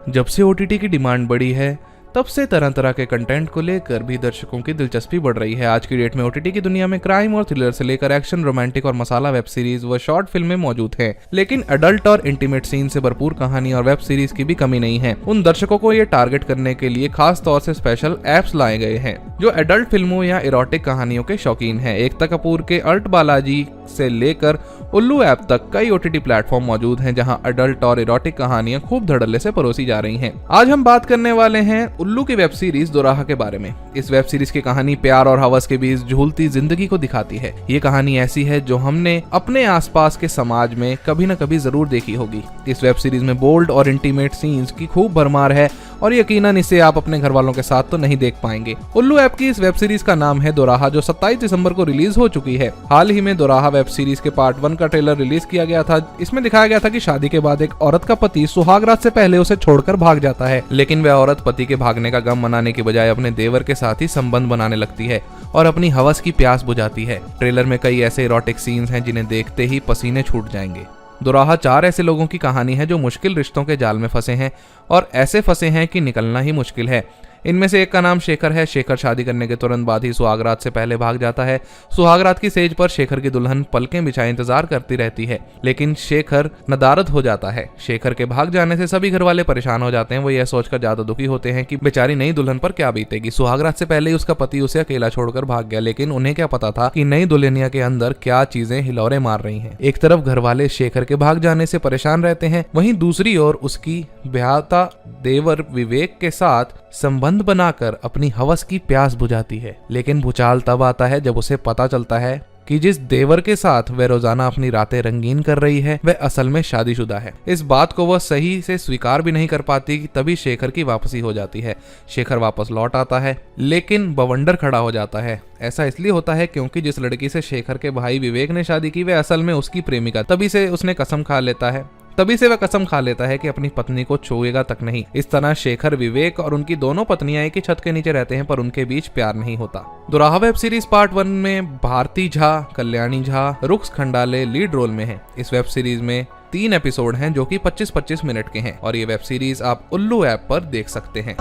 जब से ओटीटी की डिमांड बढ़ी है तब से तरह तरह के कंटेंट को लेकर भी दर्शकों की दिलचस्पी बढ़ रही है। आज की डेट में ओटीटी की दुनिया में क्राइम और थ्रिलर से लेकर एक्शन, रोमांटिक और मसाला वेब सीरीज व शॉर्ट फिल्में मौजूद हैं। लेकिन एडल्ट और इंटीमेट सीन से भरपूर कहानी और वेब सीरीज की भी कमी नहीं है। उन दर्शकों को ये टारगेट करने के लिए खास तौर से स्पेशल एप्स लाए गए हैं जो एडल्ट फिल्मों या इरोटिक कहानियों के शौकीन हैं। एकता कपूर के अल्ट बालाजी से लेकर उल्लू ऐप तक कई ओटीटी प्लेटफॉर्म मौजूद हैं जहां एडल्ट और इरोटिक कहानियां खूब धड़ल्ले से परोसी जा रही हैं। आज हम बात करने वाले हैं उल्लू की वेब सीरीज दोराहा के बारे में। इस वेब सीरीज की कहानी प्यार और हवस के बीच झूलती जिंदगी को दिखाती है। ये कहानी ऐसी है जो हमने अपने आसपास के समाज में कभी न कभी जरूर देखी होगी। इस वेब सीरीज में बोल्ड और इंटीमेट सीन्स की खूब भरमार है और यकीनन इसे आप अपने घर वालों के साथ तो नहीं देख पाएंगे। उल्लू ऐप की इस वेब सीरीज का नाम है दोराहा, जो 27 दिसंबर को रिलीज हो चुकी है। हाल ही में दोराहा वेब सीरीज के पार्ट 1 का ट्रेलर रिलीज किया गया था। इसमें दिखाया गया था कि शादी के बाद एक औरत का पति सुहागरात से पहले उसे छोड़कर भाग जाता है, लेकिन वह औरत पति के भागने का गम मनाने की बजाय अपने देवर के साथ ही संबंध बनाने लगती है और अपनी हवस की प्यास बुझाती है। ट्रेलर में कई ऐसे इरोटिक सीन्स हैं जिन्हें देखते ही पसीने छूट जाएंगे। दोराहा 4 ऐसे लोगों की कहानी है जो मुश्किल रिश्तों के जाल में फंसे हैं और ऐसे फंसे हैं कि निकलना ही मुश्किल है। इनमें से एक का नाम शेखर है। शेखर शादी करने के तुरंत बाद ही सुहागरात से पहले भाग जाता है। सुहागरात की सेज पर शेखर की दुल्हन पलकें बिछाए इंतजार करती रहती है, लेकिन शेखर नदारद हो जाता है। शेखर के भाग जाने से सभी घर वाले परेशान हो जाते हैं। वो यह सोचकर ज्यादा दुखी होते हैं कि बेचारी नई दुल्हन पर क्या बीतेगी। सुहागरात से पहले ही उसका पति उसे अकेला छोड़कर भाग गया, लेकिन उन्हें क्या पता था कि नई दुल्हनिया के अंदर क्या चीजें हिलौरे मार रही हैं। एक तरफ घर वाले शेखर के भाग जाने से परेशान रहते हैं, वहीं दूसरी ओर उसकी ब्याहता देवर विवेक के साथ संबंध बनाकर अपनी हवस की प्यास बुझाती है। लेकिन भूचाल तब आता है जब उसे पता चलता है कि जिस देवर के साथ वह रोजाना अपनी रातें रंगीन कर रही है वह असल में शादीशुदा है। इस बात को वह सही से स्वीकार भी नहीं कर पाती कि तभी शेखर की वापसी हो जाती है। शेखर वापस लौट आता है, लेकिन बवंडर खड़ा हो जाता है। ऐसा इसलिए होता है क्योंकि जिस लड़की से शेखर के भाई विवेक ने शादी की वह असल में उसकी प्रेमिका। तभी से वह कसम खा लेता है कि अपनी पत्नी को छुएगा तक नहीं। इस तरह शेखर, विवेक और उनकी दोनों पत्नियां एक ही छत के नीचे रहते हैं, पर उनके बीच प्यार नहीं होता। दोराहा वेब सीरीज पार्ट 1 में भारती झा, कल्याणी झा, रुक्स खंडाले लीड रोल में हैं। इस वेब सीरीज में 3 एपिसोड हैं जो कि 25-25 मिनट के हैं और ये वेब सीरीज आप उल्लू ऐप पर देख सकते हैं।